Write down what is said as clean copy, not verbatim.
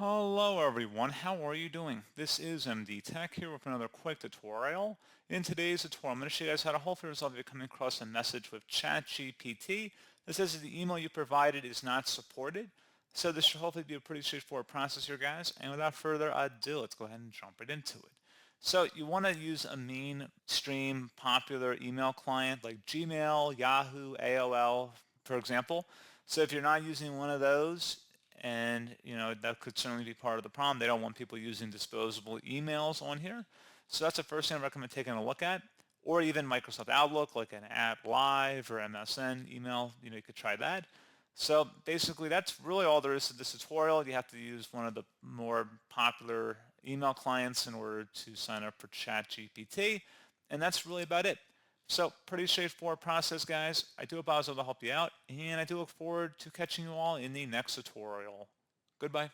Hello everyone, how are you doing? This is MD Tech here with another quick tutorial. In today's tutorial, I'm going to show you guys how to hopefully resolve if you're coming across a message with ChatGPT that says that the email you provided is not supported. So this should hopefully be a pretty straightforward process here, guys. And without further ado, let's go ahead and jump right into it. So you want to use a mainstream popular email client like Gmail, Yahoo, AOL, for example. So if you're not using one of those, and that could certainly be part of the problem. They don't want people using disposable emails on here. So that's the first thing I recommend taking a look at. Or even Microsoft Outlook, like an App Live or MSN email. You could try that. So basically, that's really all there is to this tutorial. You have to use one of the more popular email clients in order to sign up for ChatGPT. And that's really about it. So pretty straightforward process, guys. I do hope I was able to help you out, and I do look forward to catching you all in the next tutorial. Goodbye.